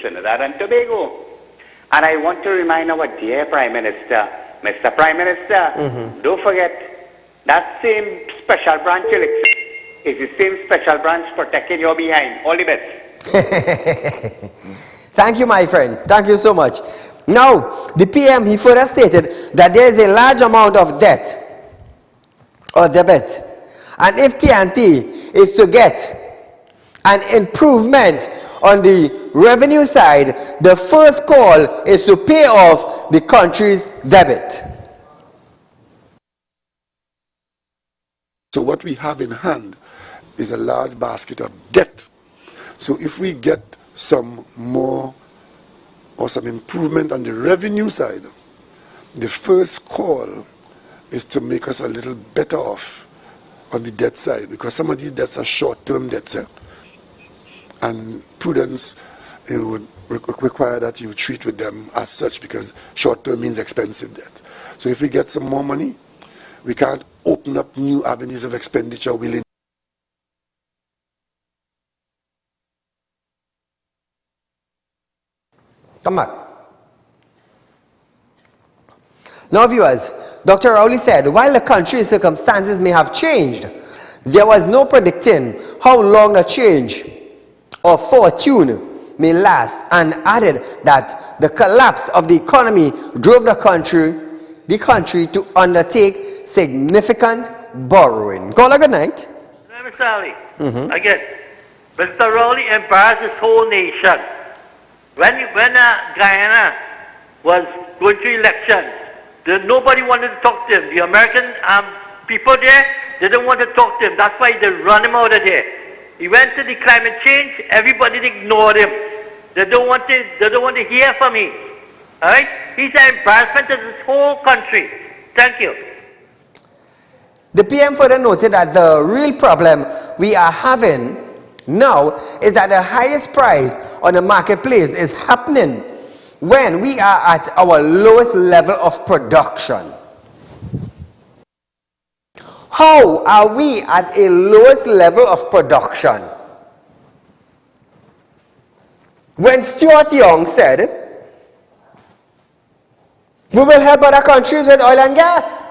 Trinidad and Tobago. And I want to remind our dear Prime Minister, Mr. Prime Minister, don't forget that same special branch election is the same special branch protecting your behind. All the best. Thank you, my friend. Thank you so much. Now, the PM, he further stated that there is a large amount of debt or debit. And if TNT is to get an improvement on the revenue side, the first call is to pay off the country's debt. So what we have in hand is a large basket of debt. So if we get some more or some improvement on the revenue side, the first call is to make us a little better off on the debt side, because some of these debts are short-term debts, and prudence would require that you treat with them as such, because short-term means expensive debt. So if we get some more money, we can't open up new avenues of expenditure willing. Come back. Now, viewers, Dr. Rowley said, while the country's circumstances may have changed, there was no predicting how long the change or fortune may last, and added that the collapse of the economy drove the country to undertake significant borrowing. Call a good night. Mr. Ali, again, Mr. Rowley embarrassed this whole nation. When Guyana was going to elections, nobody wanted to talk to him. The American people there, they didn't want to talk to him. That's why they run him out of there. He went to the climate change, everybody ignored him. They don't want to hear from him. All right? He's an embarrassment to this whole country. Thank you. The PM further noted that the real problem we are having now is that the highest price on the marketplace is happening when we are at our lowest level of production. How are we at a lowest level of production? When Stuart Young said, we will help other countries with oil and gas.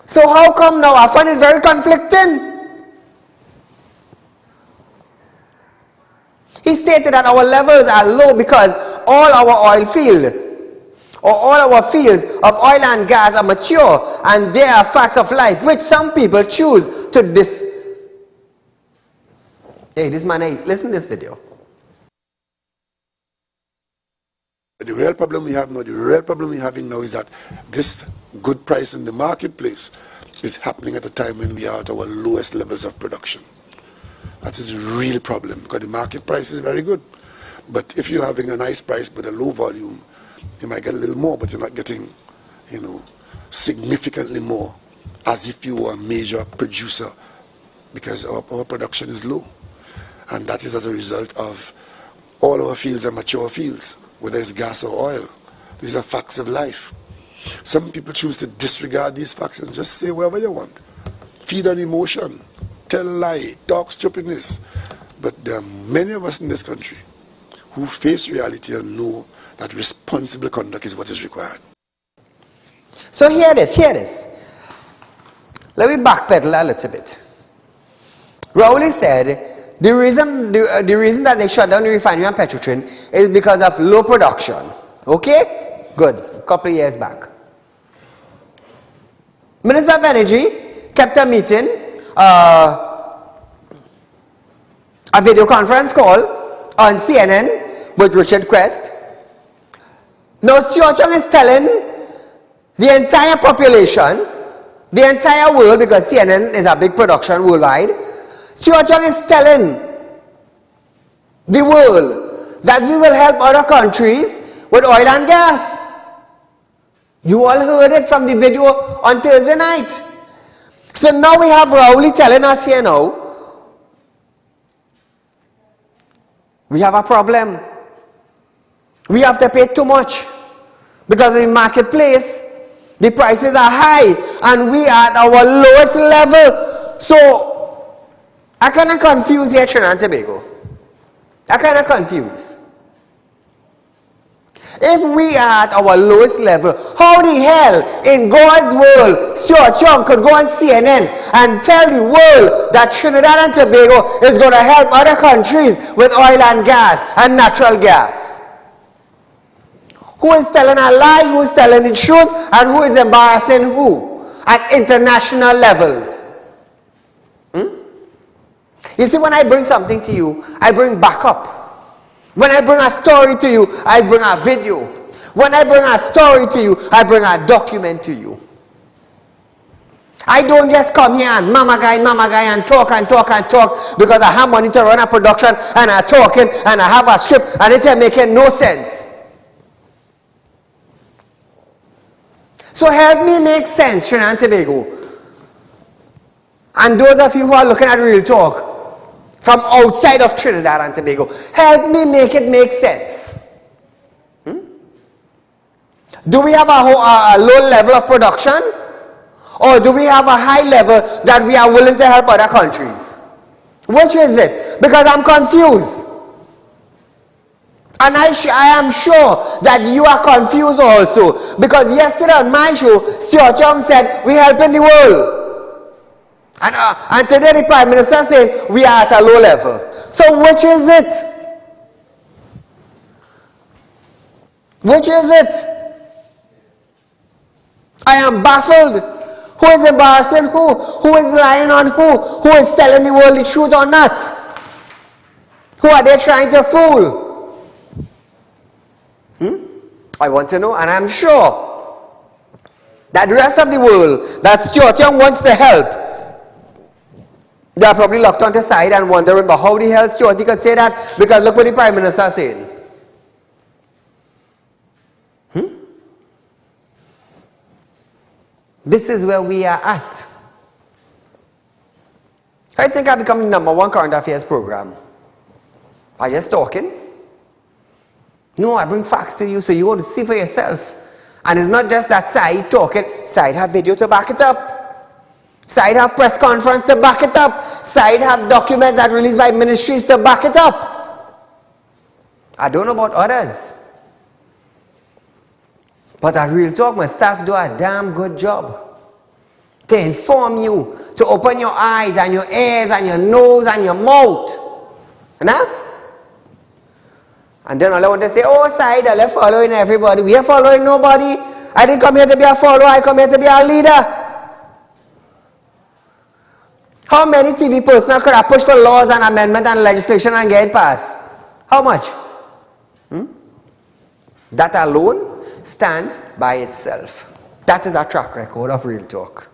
So how come now? I find it very conflicting. He stated that our levels are low because all our oil field or all our fields of oil and gas are mature, and they are facts of life which some people choose to Hey, this man, listen to this video. The real problem we have now, now is that this good price in the marketplace is happening at a time when we are at our lowest levels of production. That is a real problem, because the market price is very good. But if you're having a nice price but a low volume, you might get a little more, but you're not getting, significantly more, as if you were a major producer, because our production is low. And that is as a result of all our fields are mature fields, whether it's gas or oil. These are facts of life. Some people choose to disregard these facts and just say whatever you want. Feed on emotion, tell a lie, talk stupidness. But there are many of us in this country who face reality and know that responsible conduct is what is required. So hear this. Let me backpedal a little bit. Rowley said the reason that they shut down the refinery and Petrotrin is because of low production. Okay? Good. A couple of years back. Minister of Energy kept a meeting, a video conference call on CNN with Richard Quest. Now Stuart Young is telling the entire population, the entire world, because CNN is a big production worldwide, Stuart Young is telling the world that we will help other countries with oil and gas. You all heard it from the video on Thursday night. So now we have Rowley telling us here now, we have a problem. We have to pay too much because in the marketplace, the prices are high and we are at our lowest level. So I kind of confuse here Trinidad and Tobago. I'm kind of confused. If we are at our lowest level, how the hell in God's world Stuart Young could go on CNN and tell the world that Trinidad and Tobago is going to help other countries with oil and gas and natural gas? Who is telling a lie, who is telling the truth, and who is embarrassing who at international levels? You see, when I bring something to you, I bring backup. When I bring a story to you, I bring a video. When I bring a story to you, I bring a document to you. I don't just come here and mama guy and talk because I have money to run a production and I'm talking and I have a script and it's making no sense. So help me make sense, Trinidad and Tobago. And those of you who are looking at Real Talk from outside of Trinidad and Tobago, help me make it make sense. Do we have a low level of production? Or do we have a high level that we are willing to help other countries? Which is it? Because I'm confused. And I am sure that you are confused also. Because yesterday on my show, Stuart Young said, we're helping the world. And today the Prime Minister saying, we are at a low level. So which is it? Which is it? I am baffled. Who is embarrassing who? Who is lying on who? Who is telling the world the truth or not? Who are they trying to fool? I want to know, and I'm sure that the rest of the world that Stuart Young wants to help, they are probably locked on the side and wondering about how the hell Stuart could say that, because look what the Prime Minister is saying. This is where we are at. I think I've become the #1 current affairs program. Are you just talking? No, I bring facts to you so you want to see for yourself. And it's not just that Saieed talking. Saieed have video to back it up. Saieed have press conference to back it up. Saieed have documents that released by ministries to back it up. I don't know about others. But at Real Talk, my staff do a damn good job to inform you, to open your eyes and your ears and your nose and your mouth. Enough? And then all I want to say, oh, Saieed Ali following everybody. We are following nobody. I didn't come here to be a follower. I come here to be a leader. How many TV personnel could have pushed for laws and amendment and legislation and get it passed? How much? That alone stands by itself. That is our track record of Real Talk.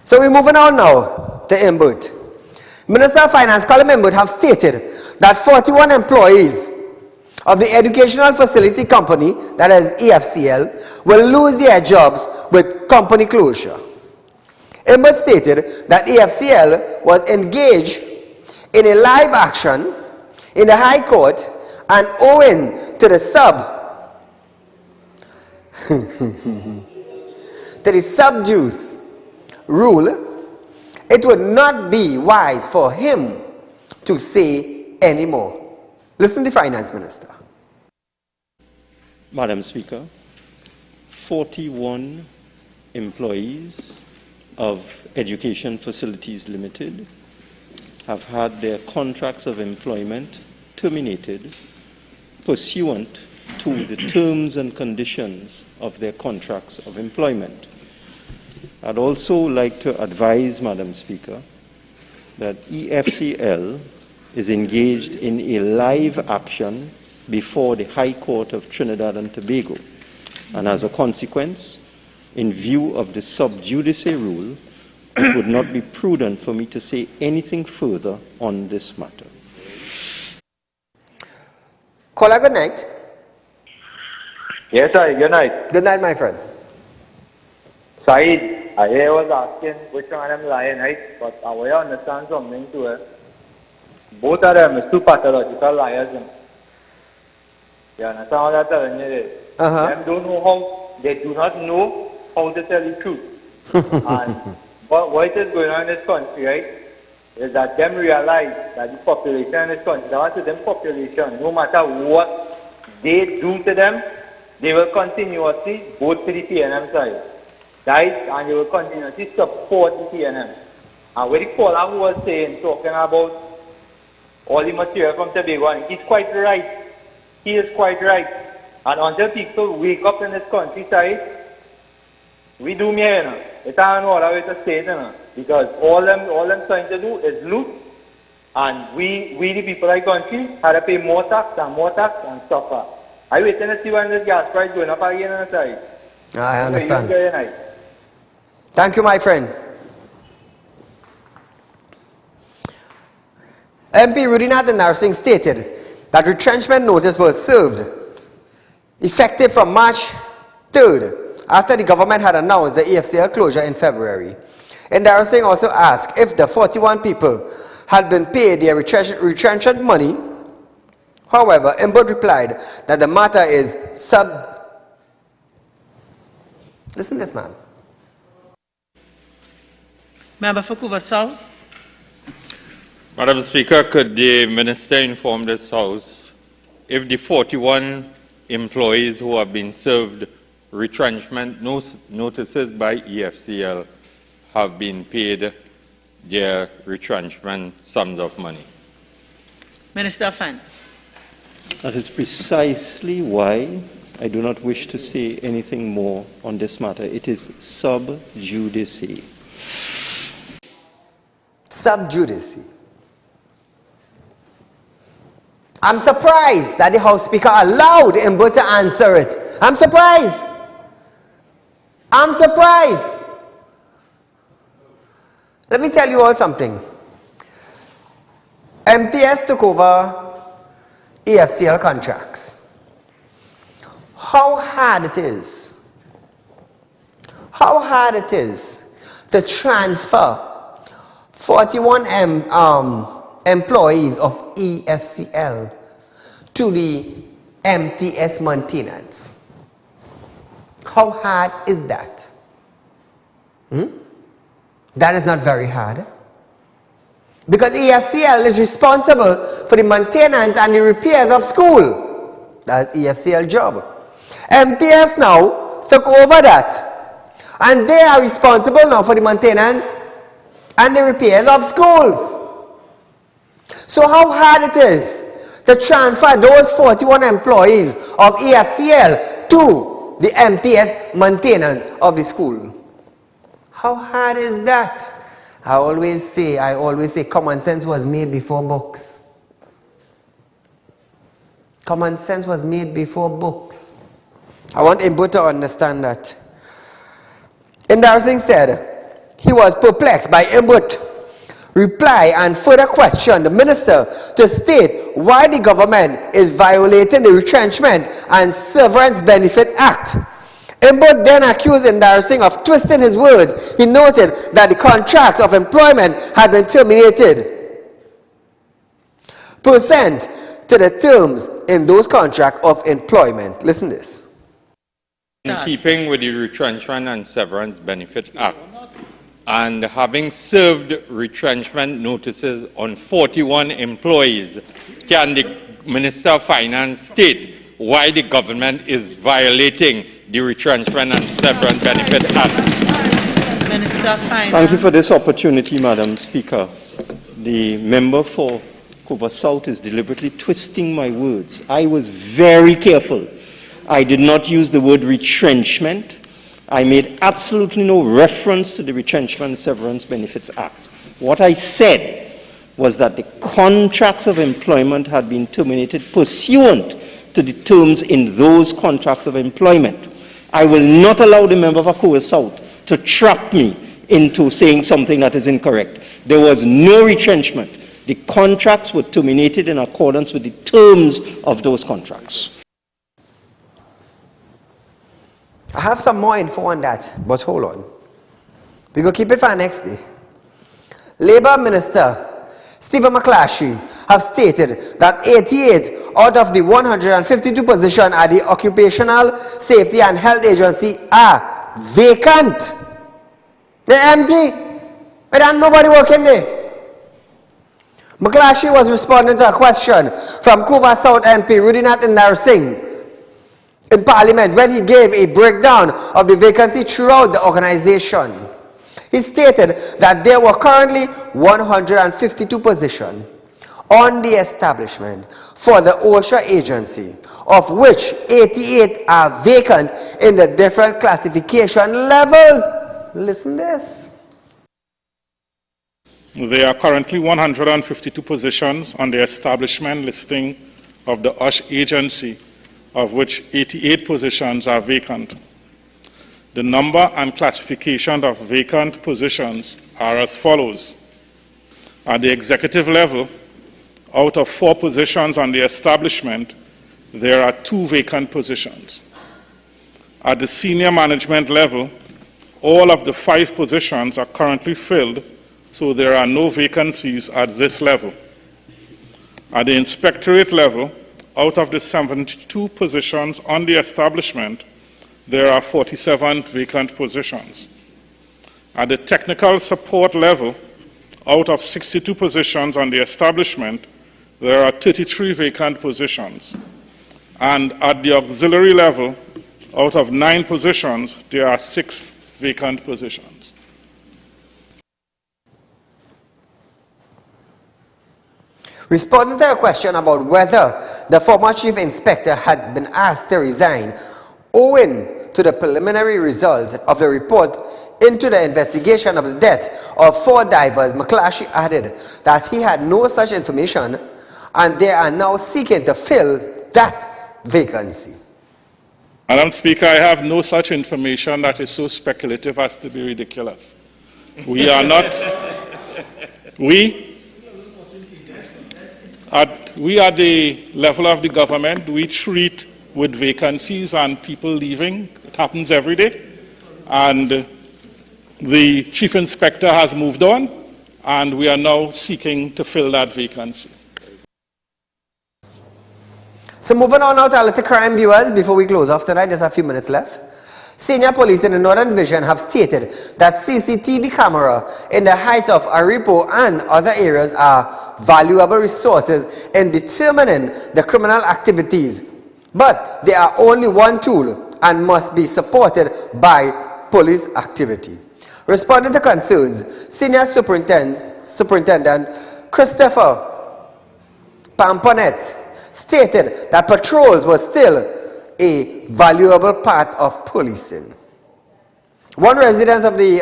So we're moving on now to Imbert. Minister of Finance Colin Imbert have stated that 41 employees of the Educational Facility Company, that is EFCL, will lose their jobs with company closure. Imbert stated that EFCL was engaged in a live action in the High Court and owing to the sub-judice rule, it would not be wise for him to say any more. Listen to the Finance Minister. Madam Speaker, 41 employees of Education Facilities Limited have had their contracts of employment terminated pursuant to the terms and conditions of their contracts of employment. I'd also like to advise, Madam Speaker, that EFCL is engaged in a live action before the High Court of Trinidad and Tobago, and as a consequence, in view of the sub-judice rule, it would not be prudent for me to say anything further on this matter. Caller, good night. Yes, sir. Good night. Good night, my friend. Saieed, I was asking which one of them lying, right? But I will understand something to it. Both of them is two pathological liars. You understand what I'm telling you? Them don't know how, they do not know how to tell the truth. And what is going on in this country, right? is that them realize that the population in this country, that to them population, no matter what they do to them, they will continuously vote for the PNM side. Right? And they will continuously support the PNM. And what the caller who was saying, talking about all the material from Tobago, he's quite right. He is quite right. And until people wake up in this countryside, we do me, you know. It's not all the way to say, you know. Because all them trying to do is loot. And we the people of the country, have to pay more tax and suffer. I wait to see when this gas price going up again on the side. I understand. Thank you, my friend. MP Rudy Nathan Singh stated that retrenchment notice was served effective from March 3rd after the government had announced the EFCL closure in February. And Singh also asked if the 41 people had been paid their retrenchment money. However, Imbut replied that the matter is Listen to this, man. Member for Couva South. Madam Speaker, could the Minister inform this House if the 41 employees who have been served retrenchment notices by EFCL have been paid their retrenchment sums of money? Minister Fan. That is precisely why I do not wish to say anything more on this matter. It is sub-judice. Sub-judice. I'm surprised that the House Speaker allowed Imbut to answer it. I'm surprised. I'm surprised. Let me tell you all something. MTS took over EFCL contracts. How hard it is to transfer 41 employees of EFCL to the MTS maintenance. How hard is that? That is not very hard. Because EFCL is responsible for the maintenance and the repairs of school. That's EFCL job. MTS now took over that. And they are responsible now for the maintenance and the repairs of schools. So how hard it is to transfer those 41 employees of EFCL to the MTS maintenance of the school. How hard is that? I always say common sense was made before books. Common sense was made before books. I want Imbut to understand that. Singh said he was perplexed by Imbut reply and further question the minister to state why the government is violating the Retrenchment and Severance Benefit Act. Imbut then accused Singh of twisting his words. He noted that the contracts of employment had been terminated pursuant to the terms in those contracts of employment. Listen to this. In keeping with the Retrenchment and Severance Benefit Act, and having served retrenchment notices on 41 employees, can the Minister of Finance state why the government is violating the Retrenchment and Severance Benefit Act? Minister of Finance. Thank you for this opportunity, Madam Speaker. The member for Couva South is deliberately twisting my words. I was very careful. I did not use the word retrenchment. I made absolutely no reference to the Retrenchment and Severance Benefits Act. What I said was that the contracts of employment had been terminated pursuant to the terms in those contracts of employment. I will not allow the member for Couva South to trap me into saying something that is incorrect. There was no retrenchment. The contracts were terminated in accordance with the terms of those contracts. I have some more info on that, but hold on. We will keep it for next day. Labour Minister Stephen McClashy have stated that 88 out of the 152 positions at the Occupational Safety and Health Agency are vacant. They're empty. But there's nobody working there. McClatchy was responding to a question from Kuva South MP Rudinath Indar Singh in Parliament when he gave a breakdown of the vacancy throughout the organization. He stated that there were currently 152 positions on the establishment for the OSHA agency, of which 88 are vacant in the different classification levels. Listen to this. There are currently 152 positions on the establishment listing of the OSHA agency, of which 88 positions are vacant. The number and classification of vacant positions are as follows. At the executive level, out of 4 positions on the establishment, there are 2 vacant positions. At the senior management level, all of the 5 positions are currently filled, so there are no vacancies at this level. At the inspectorate level, out of the 72 positions on the establishment, there are 47 vacant positions. At the technical support level, out of 62 positions on the establishment, there are 33 vacant positions. And at the auxiliary level, out of 9 positions, there are 6 vacant positions. Responding to a question about whether the former chief inspector had been asked to resign owing to the preliminary results of the report into the investigation of the death of 4 divers, McClatchy added that he had no such information and they are now seeking to fill that vacancy. Madam Speaker, I have no such information that is so speculative as to be ridiculous. We are not, we at the level of the government, we treat with vacancies and people leaving. It happens every day. And the chief inspector has moved on, and we are now seeking to fill that vacancy. So moving on now to alert crime viewers, before we close off tonight, there's a few minutes left. Senior police in the Northern Division have stated that CCTV camera in the heights of Aripo and other areas are valuable resources in determining the criminal activities, but they are only one tool and must be supported by police activity. Responding to concerns, Senior Superintendent Christopher Pamponet stated that patrols were still a valuable part of policing. One resident of the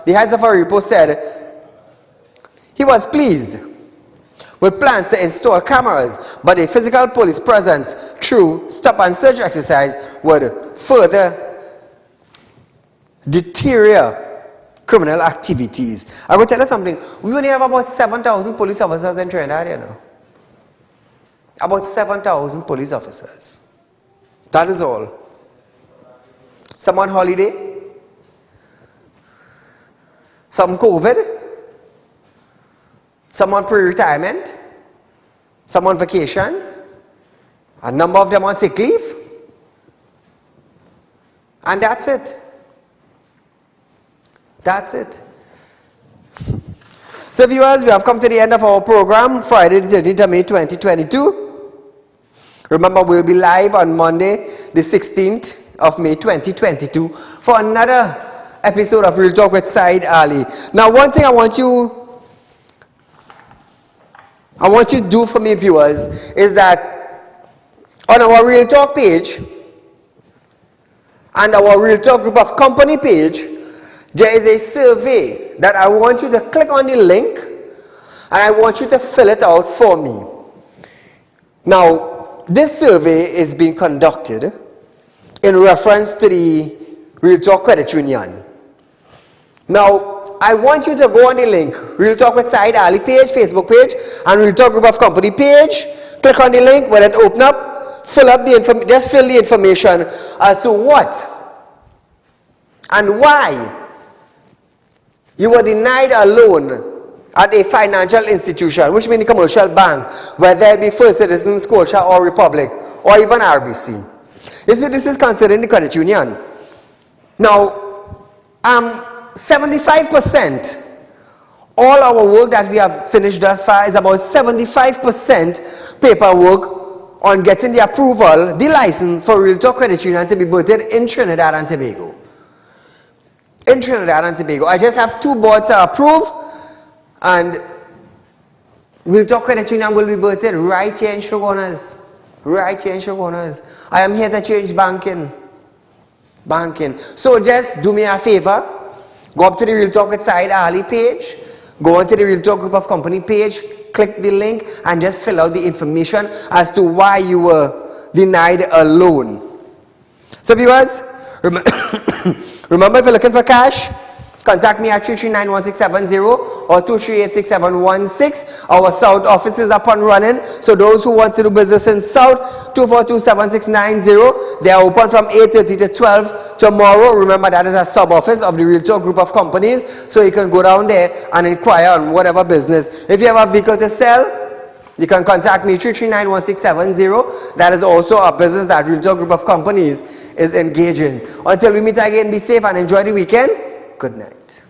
heights of Aripo said he was pleased with plans to install cameras, but a physical police presence through stop and search exercise would further deteriorate criminal activities. I will tell you something. We only have about 7,000 police officers in Trinidad, you know. About 7,000 police officers. That is all. Some on holiday. Some COVID. Some on pre-retirement. Some on vacation. A number of them on sick leave. And that's it. That's it. So viewers, we have come to the end of our program, Friday the 13th of May 2022. Remember, we'll be live on Monday the 16th of May 2022 for another episode of Real Talk with Saieed Ali. Now, one thing I want you to do for me, viewers, is that on our Real Talk page and our Real Talk Group of Company page, there is a survey that I want you to click on the link and I want you to fill it out for me. Now, this survey is being conducted in reference to the Real Talk Credit Union. Now, I want you to go on the link, Real Talk with Saieed Ali page, Facebook page, and Real Talk Group of Company page. Click on the link, when it opens up, fill up the information, just fill the information as to what and why you were denied a loan at a financial institution, which means a commercial bank, whether it be First Citizens, Scotia, or Republic, or even RBC. You see, this is considered the credit union. Now, 75% all our work that we have finished thus far is about 75% paperwork on getting the approval, the license for Realtalk Credit Union to be birthed in Trinidad and Tobago. In Trinidad and Tobago. I just have 2 boards to approve, and Realtalk Credit Union will be birthed right here in Shogunas. Right here in Shogunas. I am here to change banking. So just do me a favor. Go up to the Realtalk with Saieed Ali page. Go onto the Realtalk Group of Company page. Click the link and just fill out the information as to why you were denied a loan. So viewers, remember, if you're looking for cash, contact me at 339-1670 or 238-6716. Our South office is up and running. So those who want to do business in South, 242-7690. They are open from 8:30 to 12 tomorrow. Remember, that is a sub-office of the Realtalk Group of Companies. So you can go down there and inquire on whatever business. If you have a vehicle to sell, you can contact me 339-1670. That is also a business that Realtalk Group of Companies is engaging. Until we meet again, be safe and enjoy the weekend. Good night.